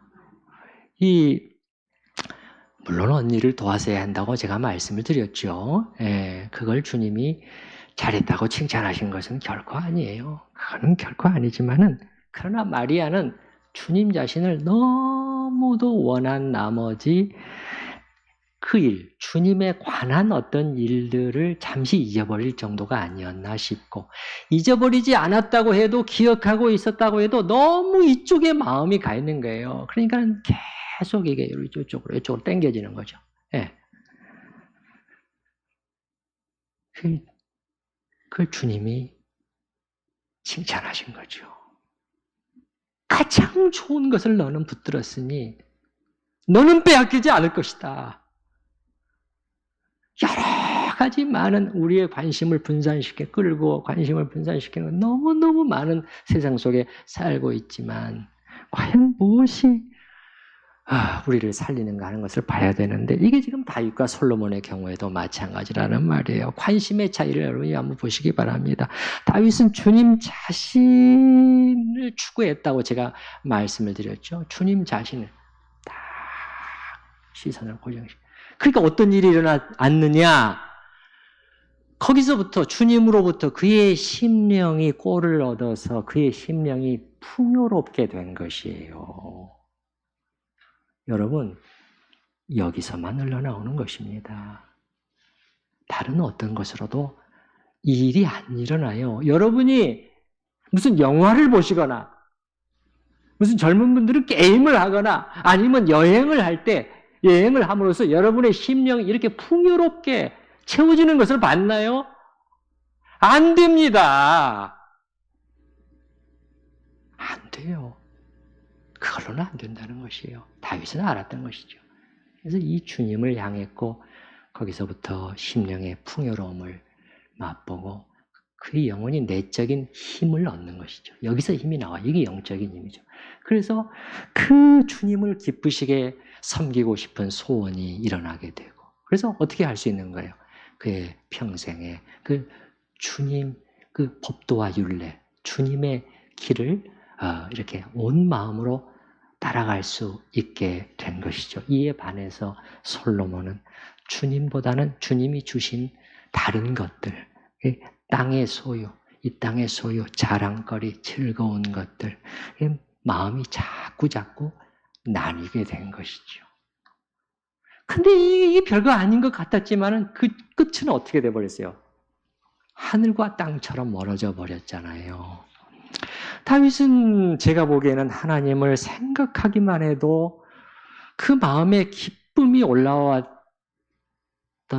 물론 언니를 도와줘야 한다고 제가 말씀을 드렸죠. 그걸 주님이 잘했다고 칭찬하신 것은 결코 아니에요. 그거는 결코 아니지만은, 그러나 마리아는 주님 자신을 너무도 원한 나머지 주님에 관한 어떤 일들을 잠시 잊어버릴 정도가 아니었나 싶고, 잊어버리지 않았다고 해도, 기억하고 있었다고 해도 너무 이쪽에 마음이 가 있는 거예요. 그러니까 계속 이게 이쪽으로 당겨지는 거죠. 그걸 주님이 칭찬하신 거죠. 가장 좋은 것을 너는 붙들었으니 너는 빼앗기지 않을 것이다. 여러 가지 많은 우리의 관심을 끌고 관심을 분산시키는 너무너무 많은 세상 속에 살고 있지만, 과연 무엇이 우리를 살리는가 하는 것을 봐야 되는데, 이게 지금 다윗과 솔로몬의 경우에도 마찬가지라는 말이에요. 관심의 차이를 여러분이 한번 보시기 바랍니다. 다윗은 주님 자신을 추구했다고 제가 말씀을 드렸죠. 주님 자신을 딱 시선을 고정시키고, 그러니까 어떤 일이 일어났느냐? 거기서부터, 주님으로부터 그의 심령이 꼴을 얻어서 그의 심령이 풍요롭게 된 것이에요. 여러분, 여기서만 흘러나오는 것입니다. 다른 어떤 것으로도 이 일이 안 일어나요. 여러분이 무슨 영화를 보시거나, 무슨 젊은 분들은 게임을 하거나, 아니면 여행을 함으로써 여러분의 심령이 이렇게 풍요롭게 채워지는 것을 봤나요? 안 됩니다. 안 돼요. 그걸로는 안 된다는 것이에요. 다윗은 알았던 것이죠. 그래서 이 주님을 향했고, 거기서부터 심령의 풍요로움을 맛보고 그 영혼이 내적인 힘을 얻는 것이죠. 여기서 힘이 나와. 이게 영적인 힘이죠. 그래서 그 주님을 기쁘시게 섬기고 싶은 소원이 일어나게 되고, 그래서 어떻게 할 수 있는 거예요? 그의 평생에 그 주님, 그 법도와 율례, 주님의 길을 이렇게 온 마음으로 따라갈 수 있게 된 것이죠. 이에 반해서 솔로몬은 주님보다는 주님이 주신 다른 것들, 땅의 소유, 이 땅의 소유, 자랑거리, 즐거운 것들, 마음이 자꾸 나뉘게 된 것이죠. 근데 이게 별거 아닌 것 같았지만은 그 끝은 어떻게 돼버렸어요? 하늘과 땅처럼 멀어져 버렸잖아요. 다윗은 제가 보기에는 하나님을 생각하기만 해도 그 마음에 기쁨이 올라왔던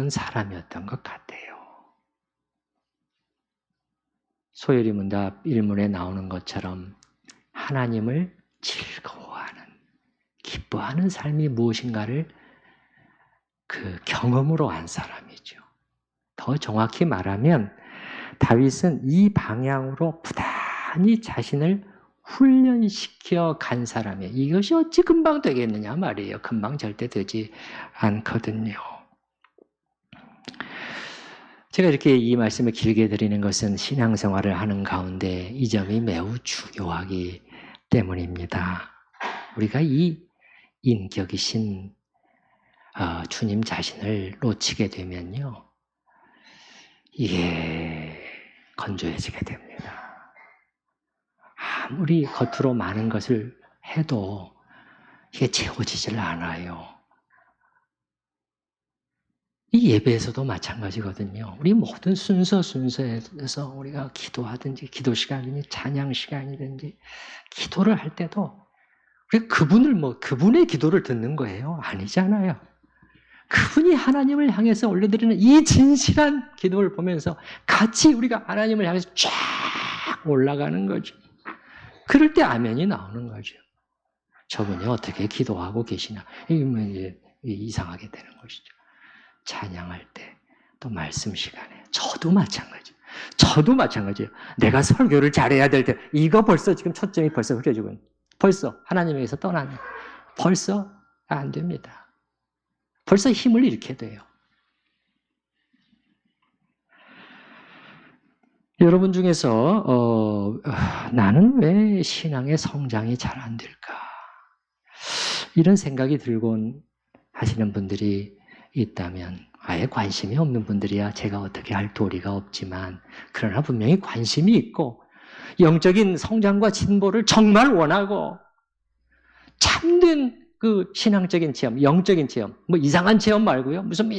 사람이었던 것 같아요. 소요리 문답 1문에 나오는 것처럼 하나님을 즐거워하는, 기뻐하는 삶이 무엇인가를 그 경험으로 한 사람이죠. 더 정확히 말하면 다윗은 이 방향으로 부단히 자신을 훈련시켜 간 사람이에요. 이것이 어찌 금방 되겠느냐 말이에요. 금방 절대 되지 않거든요. 제가 이렇게 이 말씀을 길게 드리는 것은 신앙생활을 하는 가운데 이 점이 매우 중요하기 때문입니다. 우리가 이 인격이신 주님 자신을 놓치게 되면요, 이게 건조해지게 됩니다. 아무리 겉으로 많은 것을 해도 이게 채워지질 않아요. 이 예배에서도 마찬가지거든요. 우리 모든 순서에서 우리가 기도하든지 기도 시간이든지 찬양 시간이든지 기도를 할 때도 우리 그분의 기도를 듣는 거예요? 아니잖아요. 그분이 하나님을 향해서 올려드리는 이 진실한 기도를 보면서 같이 우리가 하나님을 향해서 쫙 올라가는 거죠. 그럴 때 아멘이 나오는 거죠. 저분이 어떻게 기도하고 계시나, 이게 이상하게 되는 것이죠. 찬양할 때, 또 말씀 시간에 저도 마찬가지예요. 내가 설교를 잘해야 될 때 이거 벌써 지금 초점이 벌써 흐려지고 있는, 벌써 하나님에게서 떠나는, 벌써 안 됩니다. 벌써 힘을 잃게 돼요. 여러분 중에서 나는 왜 신앙의 성장이 잘 안 될까? 이런 생각이 들곤 하시는 분들이 있다면, 아예 관심이 없는 분들이야 제가 어떻게 할 도리가 없지만, 그러나 분명히 관심이 있고 영적인 성장과 진보를 정말 원하고 참된 그 신앙적인 체험, 영적인 체험, 뭐 이상한 체험 말고요. 무슨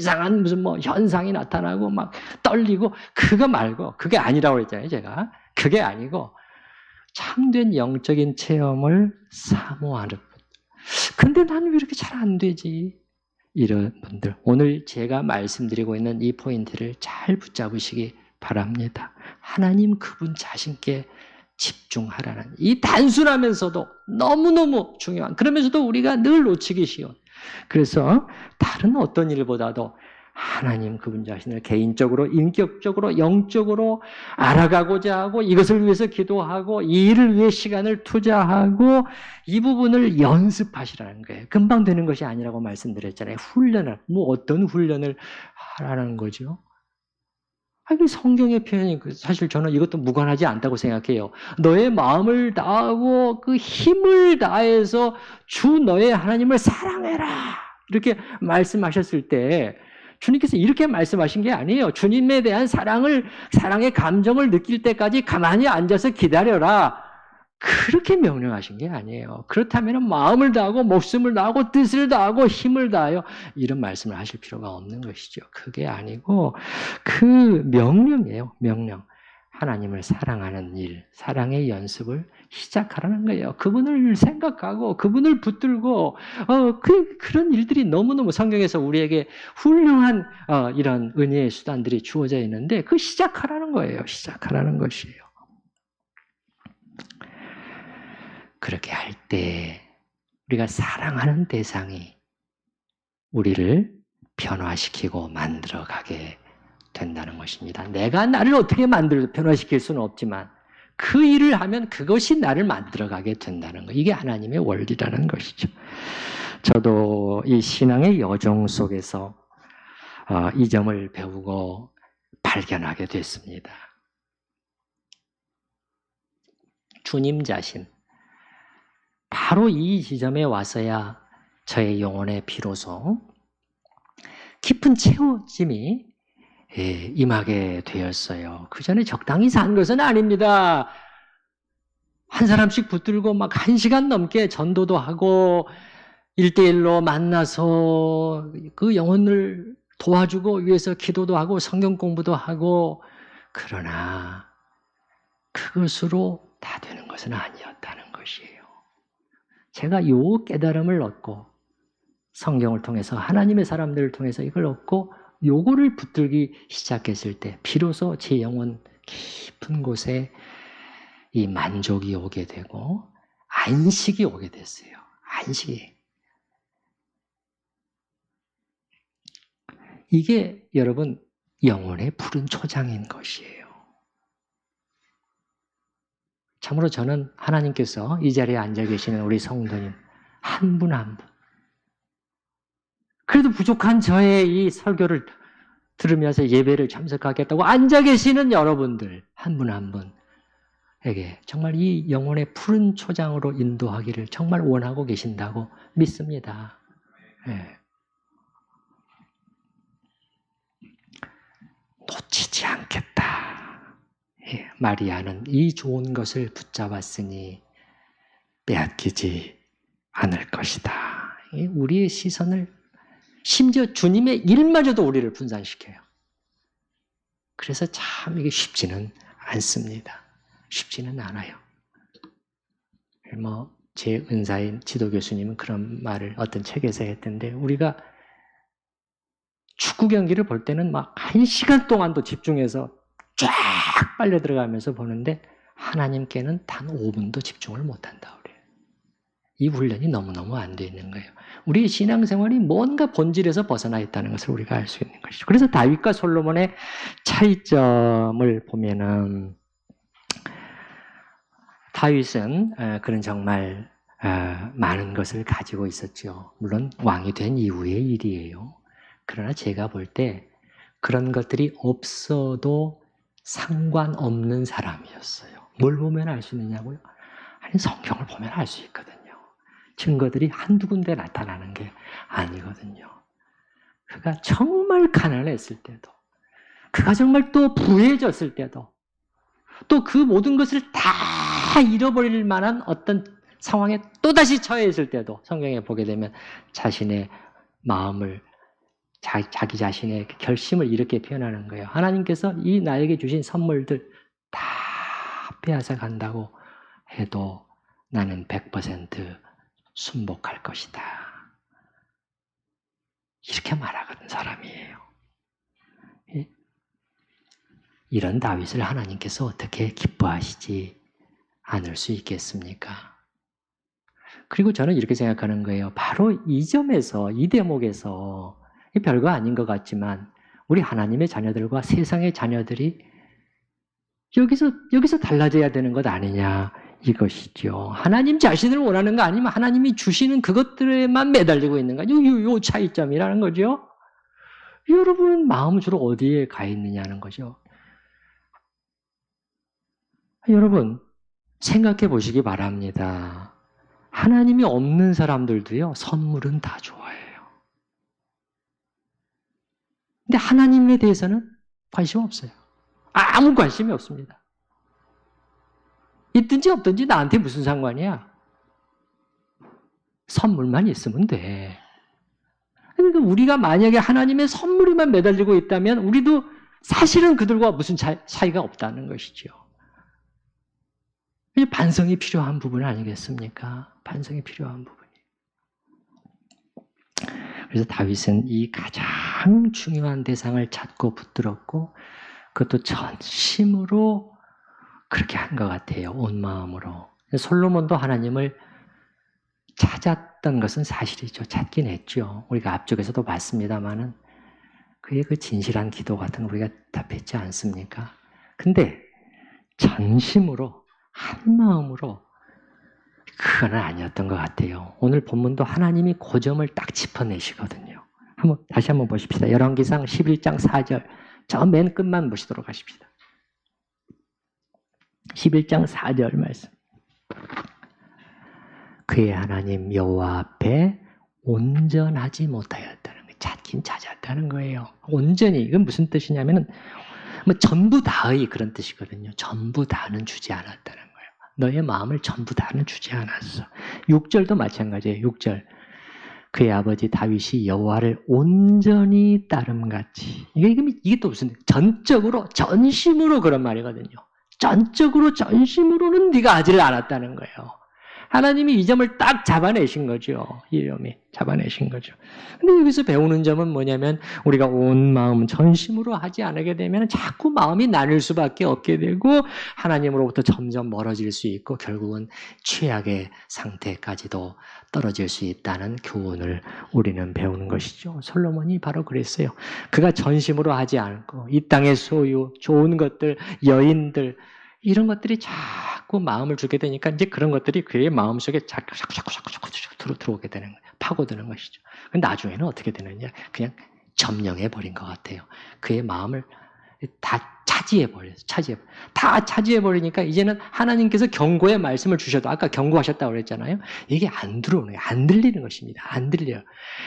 현상이 나타나고 막 떨리고, 그거 말고, 그게 아니라고 했잖아요, 제가. 그게 아니고 참된 영적인 체험을 사모하는 분. 근데 나는 왜 이렇게 잘 안 되지? 이런 분들, 오늘 제가 말씀드리고 있는 이 포인트를 잘 붙잡으시기 바랍니다. 하나님 그분 자신께 집중하라는 이 단순하면서도 너무너무 중요한, 그러면서도 우리가 늘 놓치기 쉬운, 그래서 다른 어떤 일보다도 하나님 그분 자신을 개인적으로, 인격적으로, 영적으로 알아가고자 하고, 이것을 위해서 기도하고, 이 일을 위해 시간을 투자하고, 이 부분을 연습하시라는 거예요. 금방 되는 것이 아니라고 말씀드렸잖아요. 어떤 훈련을 하라는 거죠? 아니, 성경의 표현이 사실 저는 이것도 무관하지 않다고 생각해요. 너의 마음을 다하고 그 힘을 다해서 주 너의 하나님을 사랑해라, 이렇게 말씀하셨을 때 주님께서 이렇게 말씀하신 게 아니에요. 주님에 대한 사랑의 감정을 느낄 때까지 가만히 앉아서 기다려라, 그렇게 명령하신 게 아니에요. 그렇다면 마음을 다하고 목숨을 다하고 뜻을 다하고 힘을 다하여, 이런 말씀을 하실 필요가 없는 것이죠. 그게 아니고 그 명령이에요. 명령. 하나님을 사랑하는 일, 사랑의 연습을 시작하라는 거예요. 그분을 생각하고 그분을 붙들고 그런 일들이 너무너무 성경에서 우리에게 훌륭한 이런 은혜의 수단들이 주어져 있는데, 그 시작하라는 거예요. 시작하라는 것이에요. 그렇게 할 때 우리가 사랑하는 대상이 우리를 변화시키고 만들어가게 된다는 것입니다. 내가 나를 어떻게 변화시킬 수는 없지만 그 일을 하면 그것이 나를 만들어가게 된다는 것. 이게 하나님의 원리라는 것이죠. 저도 이 신앙의 여정 속에서 이 점을 배우고 발견하게 됐습니다. 주님 자신, 바로 이 지점에 와서야 저의 영혼에 비로소 깊은 채워짐이 임하게 되었어요. 그 전에 적당히 산 것은 아닙니다. 한 사람씩 붙들고 막 1시간 넘게 전도도 하고 1대1로 만나서 그 영혼을 도와주고 위해서 기도도 하고 성경 공부도 하고, 그러나 그것으로 다 되는 것은 아니었다는 것이에요. 제가 이 깨달음을 얻고 성경을 통해서 하나님의 사람들을 통해서 이걸 얻고 요거를 붙들기 시작했을 때 비로소 제 영혼 깊은 곳에 이 만족이 오게 되고 안식이 오게 됐어요. 안식이. 이게 여러분 영혼의 푸른 초장인 것이에요. 참으로 저는 하나님께서 이 자리에 앉아 계시는 우리 성도님 한 분 한 분, 그래도 부족한 저의 이 설교를 들으면서 예배를 참석하겠다고 앉아 계시는 여러분들 한 분 한 분에게 정말 이 영혼의 푸른 초장으로 인도하기를 정말 원하고 계신다고 믿습니다. 네. 놓치지 않겠다. 마리아는 이 좋은 것을 붙잡았으니 빼앗기지 않을 것이다. 우리의 시선을, 심지어 주님의 일마저도 우리를 분산시켜요. 그래서 참 이게 쉽지는 않습니다. 쉽지는 않아요. 제 은사인 지도 교수님은 그런 말을 어떤 책에서 했던데, 우리가 축구 경기를 볼 때는 막 1시간 동안도 집중해서 쫙 빨려 들어가면서 보는데 하나님께는 단 5분도 집중을 못한다 그래요. 이 훈련이 너무너무 안 돼 있는 거예요. 우리 신앙생활이 뭔가 본질에서 벗어나 있다는 것을 우리가 알 수 있는 것이죠. 그래서 다윗과 솔로몬의 차이점을 보면은, 다윗은 그런 정말 많은 것을 가지고 있었죠. 물론 왕이 된 이후의 일이에요. 그러나 제가 볼 때 그런 것들이 없어도 상관없는 사람이었어요. 뭘 보면 알 수 있느냐고요? 아니, 성경을 보면 알 수 있거든요. 증거들이 한두 군데 나타나는 게 아니거든요. 그가 정말 가난했을 때도, 그가 정말 또 부해졌을 때도, 또 그 모든 것을 다 잃어버릴 만한 어떤 상황에 또다시 처해 있을 때도 성경에 보게 되면 자신의 마음을, 자기 자신의 결심을 이렇게 표현하는 거예요. 하나님께서 이 나에게 주신 선물들 다 빼앗아 간다고 해도 나는 100% 순복할 것이다. 이렇게 말하거든 사람이에요. 이런 다윗을 하나님께서 어떻게 기뻐하시지 않을 수 있겠습니까? 그리고 저는 이렇게 생각하는 거예요. 바로 이 점에서, 이 대목에서, 별거 아닌 것 같지만 우리 하나님의 자녀들과 세상의 자녀들이 여기서 달라져야 되는 것 아니냐, 이것이죠. 하나님 자신을 원하는 거 아니면 하나님이 주시는 그것들에만 매달리고 있는 거, 요 차이점이라는 거죠. 여러분 마음은 주로 어디에 가 있느냐는 거죠. 여러분 생각해 보시기 바랍니다. 하나님이 없는 사람들도요, 선물은 다 좋아해요. 근데 하나님에 대해서는 관심 없어요. 아무 관심이 없습니다. 있든지 없든지 나한테 무슨 상관이야? 선물만 있으면 돼. 그러니까 우리가 만약에 하나님의 선물에만 매달리고 있다면 우리도 사실은 그들과 무슨 차이가 없다는 것이죠. 반성이 필요한 부분 아니겠습니까? 반성이 필요한 부분이. 그래서 다윗은 이 가장 중요한 대상을 찾고 붙들었고, 그것도 전심으로 그렇게 한 것 같아요. 온 마음으로. 솔로몬도 하나님을 찾았던 것은 사실이죠. 찾긴 했죠. 우리가 앞쪽에서도 봤습니다만은 그의 그 진실한 기도 같은 우리가 답했지 않습니까? 근데 전심으로 한 마음으로 그건 아니었던 것 같아요. 오늘 본문도 하나님이 그 점을 딱 짚어내시거든요. 다시 한번 보십시다. 열왕기상 11장 4절 저 맨 끝만 보시도록 하십시다. 11장 4절 말씀. 그의 하나님 여호와 앞에 온전하지 못하였다는 거예요. 찾긴 찾았다는 거예요. 온전히 이건 무슨 뜻이냐면은 뭐 전부 다의 그런 뜻이거든요. 전부 다는 주지 않았다는 거예요. 너의 마음을 전부 다는 주지 않았어. 6절도 마찬가지예요. 6절. 그의 아버지 다윗이 여호와를 온전히 따름같이. 이게 또 무슨 전적으로 전심으로 그런 말이거든요. 전적으로 전심으로는 네가 하지를 않았다는 거예요. 하나님이 이 점을 딱 잡아내신 거죠. 이 점이 잡아내신 거죠. 근데 여기서 배우는 점은 뭐냐면 우리가 온 마음 전심으로 하지 않게 되면 자꾸 마음이 나눌 수밖에 없게 되고 하나님으로부터 점점 멀어질 수 있고 결국은 최악의 상태까지도 떨어질 수 있다는 교훈을 우리는 배우는 것이죠. 솔로몬이 바로 그랬어요. 그가 전심으로 하지 않고 이 땅의 소유, 좋은 것들, 여인들 이런 것들이 자꾸 마음을 주게 되니까 이제 그런 것들이 그의 마음속에 자꾸 들어오게 되는 거예요. 파고드는 것이죠. 근데 나중에는 어떻게 되느냐? 그냥 점령해 버린 것 같아요. 그의 마음을 다 다 차지해 버리니까 이제는 하나님께서 경고의 말씀을 주셔도 아까 경고하셨다고 그랬잖아요. 이게 안 들어오는 거예요. 안 들리는 것입니다. 안 들려요.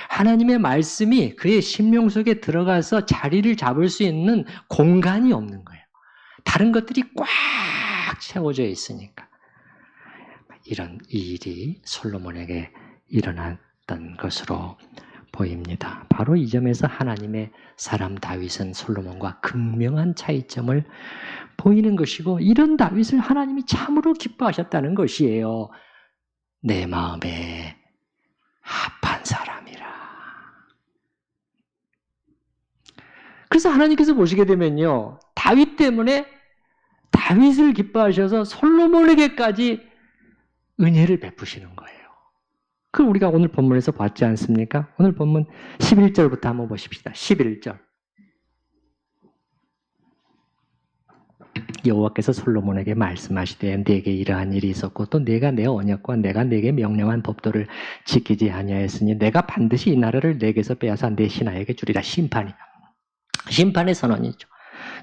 하나님의 말씀이 그의 심령 속에 들어가서 자리를 잡을 수 있는 공간이 없는 거예요. 다른 것들이 꽉 채워져 있으니까. 이런 일이 솔로몬에게 일어났던 것으로 보입니다. 바로 이 점에서 하나님의 사람 다윗은 솔로몬과 극명한 차이점을 보이는 것이고 이런 다윗을 하나님이 참으로 기뻐하셨다는 것이에요. 내 마음에 합한 사람이라. 그래서 하나님께서 보시게 되면요. 다윗 때문에 다윗을 기뻐하셔서 솔로몬에게까지 은혜를 베푸시는 거예요. 그 우리가 오늘 본문에서 봤지 않습니까? 오늘 본문 11절부터 한번 보십시다. 11절. 여호와께서 솔로몬에게 말씀하시되 내게 이러한 일이 있었고 또 내가 내 언약과 내가 내게 명령한 법도를 지키지 아니하였으니 내가 반드시 이 나라를 내게서 빼앗아 내 신하에게 주리라. 심판의 선언이죠.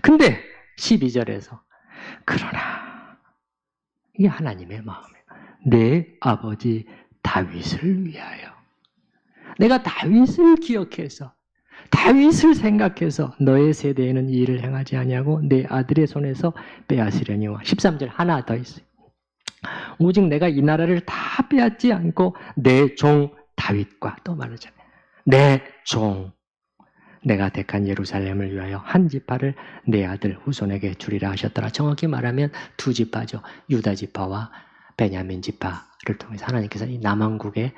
근데 12절에서 그러나 이게 하나님의 마음이에요. 내 아버지 다윗을 위하여 내가 다윗을 기억해서 다윗을 생각해서 너의 세대에는 이 일을 행하지 아니하고 내 아들의 손에서 빼앗으려니와 13절 하나 더 있어요. 오직 내가 이 나라를 다 빼앗지 않고 내 종 다윗과 또 말하잖아요. 내 종 내가 택한 예루살렘을 위하여 한 지파를 내 아들 후손에게 주리라 하셨더라. 정확히 말하면 두 지파죠. 유다 지파와 베냐민 지파를 통해서 하나님께서 이 남왕국의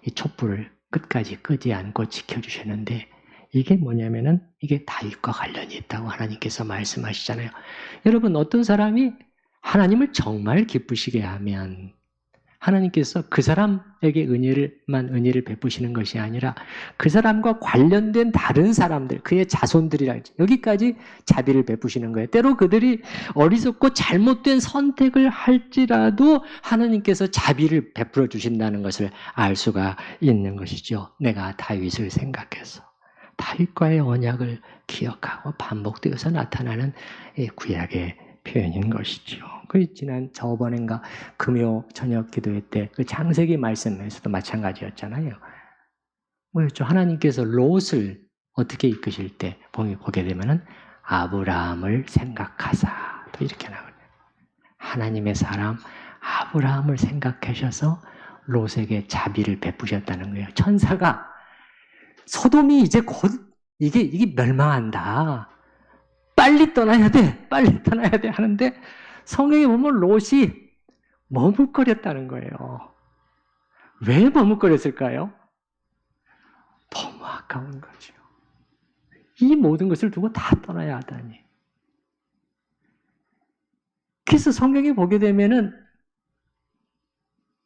이 촛불을 끝까지 끄지 않고 지켜주셨는데 이게 뭐냐면은 이게 다윗과 관련이 있다고 하나님께서 말씀하시잖아요. 여러분 어떤 사람이 하나님을 정말 기쁘시게 하면 하나님께서 그 사람에게 은혜를 베푸시는 것이 아니라 그 사람과 관련된 다른 사람들, 그의 자손들이라 여기까지 자비를 베푸시는 거예요. 때로 그들이 어리석고 잘못된 선택을 할지라도 하나님께서 자비를 베풀어 주신다는 것을 알 수가 있는 것이죠. 내가 다윗을 생각해서 다윗과의 언약을 기억하고 반복되어서 나타나는 구약의 표현인 것이죠. 그 저번엔가 금요 저녁 기도회 때 그 창세기 말씀에서도 마찬가지였잖아요. 뭐였죠? 하나님께서 롯을 어떻게 이끄실 때 보게 되면은 아브라함을 생각하사 또 이렇게 나오네요. 하나님의 사람 아브라함을 생각하셔서 롯에게 자비를 베푸셨다는 거예요. 천사가 소돔이 이제 곧 이게 멸망한다. 빨리 떠나야 돼 하는데 성경에 보면 롯이 머뭇거렸다는 거예요. 왜 머뭇거렸을까요? 너무 아까운 거죠. 이 모든 것을 두고 다 떠나야 하다니. 그래서 성경에 보게 되면은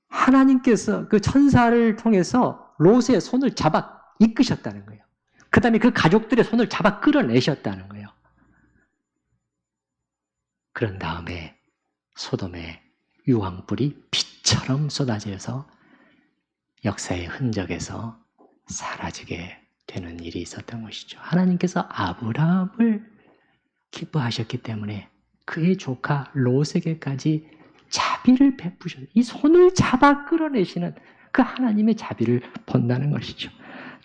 하나님께서 그 천사를 통해서 롯의 손을 잡아 이끄셨다는 거예요. 그 다음에 그 가족들의 손을 잡아 끌어내셨다는 거예요. 그런 다음에 소돔의 유황불이 빛처럼 쏟아져서 역사의 흔적에서 사라지게 되는 일이 있었던 것이죠. 하나님께서 아브라함을 기뻐하셨기 때문에 그의 조카 롯에게까지 자비를 베푸셨어요. 이 손을 잡아 끌어내시는 그 하나님의 자비를 본다는 것이죠.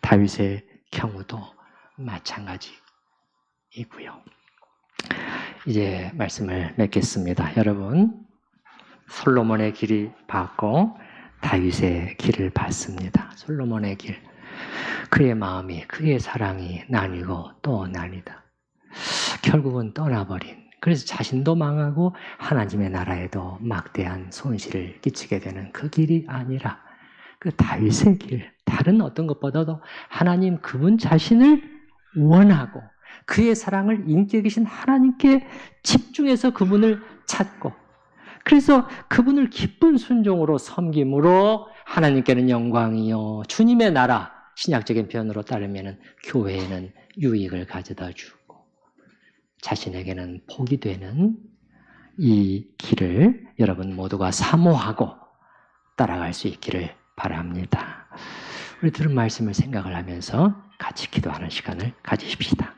다윗의 경우도 마찬가지이고요. 이제 말씀을 맺겠습니다. 여러분, 솔로몬의 길이 봤고 다윗의 길을 봤습니다. 솔로몬의 길, 그의 마음이, 그의 사랑이 나뉘고 또 나뉘다. 결국은 떠나버린, 그래서 자신도 망하고 하나님의 나라에도 막대한 손실을 끼치게 되는 그 길이 아니라 그 다윗의 길, 다른 어떤 것보다도 하나님 그분 자신을 원하고 그의 사랑을 인격에 계신 하나님께 집중해서 그분을 찾고, 그래서 그분을 기쁜 순종으로 섬김으로 하나님께는 영광이요 주님의 나라, 신약적인 표현으로 따르면 교회에는 유익을 가져다 주고 자신에게는 복이 되는 이 길을 여러분 모두가 사모하고 따라갈 수 있기를 바랍니다. 우리 들은 말씀을 생각을 하면서 같이 기도하는 시간을 가지십시다.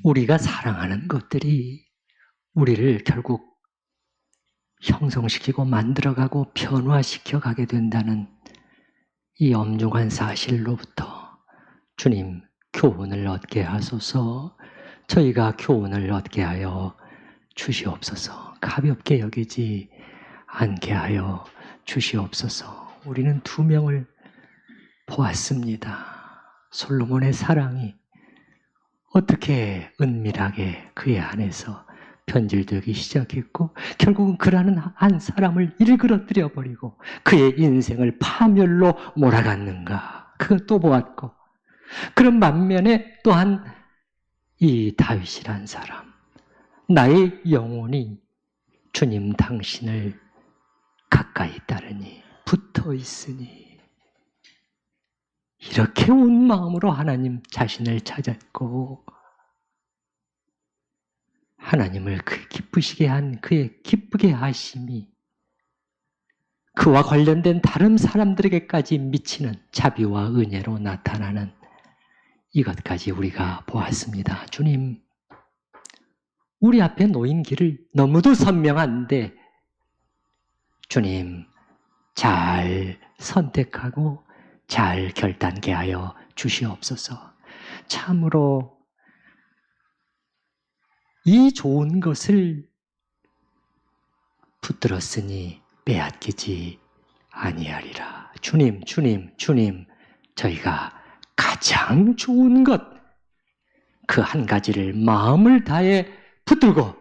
우리가 사랑하는 것들이 우리를 결국 형성시키고 만들어가고 변화시켜 가게 된다는 이 엄중한 사실로부터 주님 교훈을 얻게 하소서. 저희가 교훈을 얻게 하여 주시옵소서. 가볍게 여기지 않게 하여 주시옵소서. 우리는 두 명을 보았습니다. 솔로몬의 사랑이 어떻게 은밀하게 그의 안에서 변질되기 시작했고 결국은 그라는 한 사람을 일그러뜨려 버리고 그의 인생을 파멸로 몰아갔는가, 그것도 보았고, 그런 반면에 또한 이 다윗이란 사람, 나의 영혼이 주님 당신을 가까이 따르니 붙어 있으니, 이렇게 온 마음으로 하나님 자신을 찾았고 하나님을 기쁘시게 한 그의 기쁘게 하심이 그와 관련된 다른 사람들에게까지 미치는 자비와 은혜로 나타나는 이것까지 우리가 보았습니다. 주님, 우리 앞에 놓인 길을 너무도 선명한데 주님 잘 선택하고 잘 결단케 하여 주시옵소서. 참으로 이 좋은 것을 붙들었으니 빼앗기지 아니하리라. 주님, 주님, 주님, 저희가 가장 좋은 것, 그 한 가지를 마음을 다해 붙들고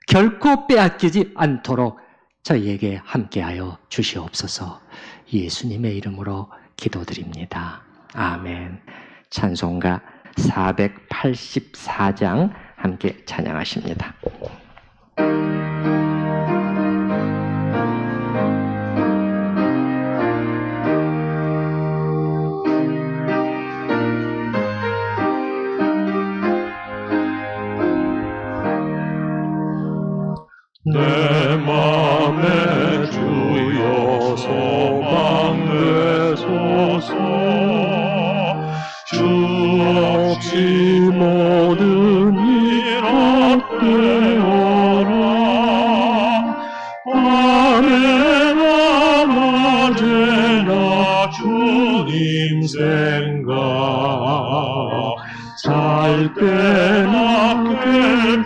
결코 빼앗기지 않도록 저희에게 함께하여 주시옵소서. 예수님의 이름으로 기도드립니다. 아멘. 찬송가 484장 함께 찬양하십니다. 내 맘에 주여 소망내소서. 주 없이 모든 일 되어라. 밤에나 낮에나 주님 생각, 잘 때나 깰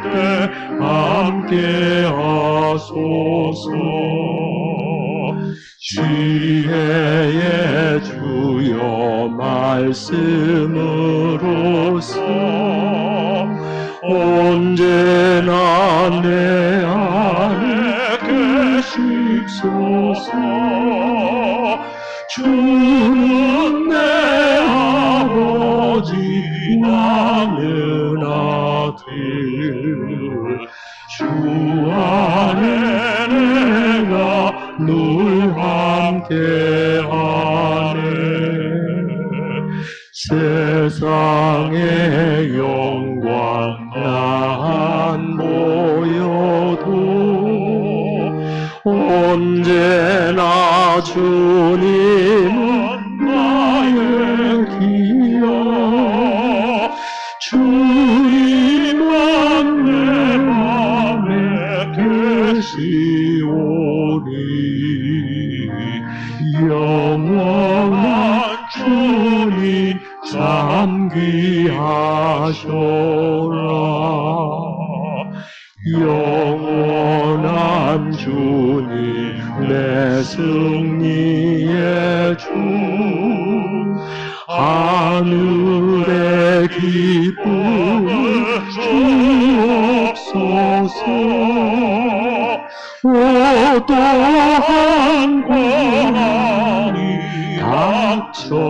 때 함께 하소서. 지혜의 주여 말씀으로써 언제나 내 안에 계십소서. 주는 내 아버지 나는 아들, 주 안에 내가 늘 함께하네. 세상의 영광 나 안 보여도 언제나 주님은 나의 기여. 주님은 내 맘에 계시오니 영원한 주님 참 귀하셔라. 영원한 주님 내 승리의 주, 하늘의 기쁨을 주옵소서. 어떠한 고난이 닥쳐와도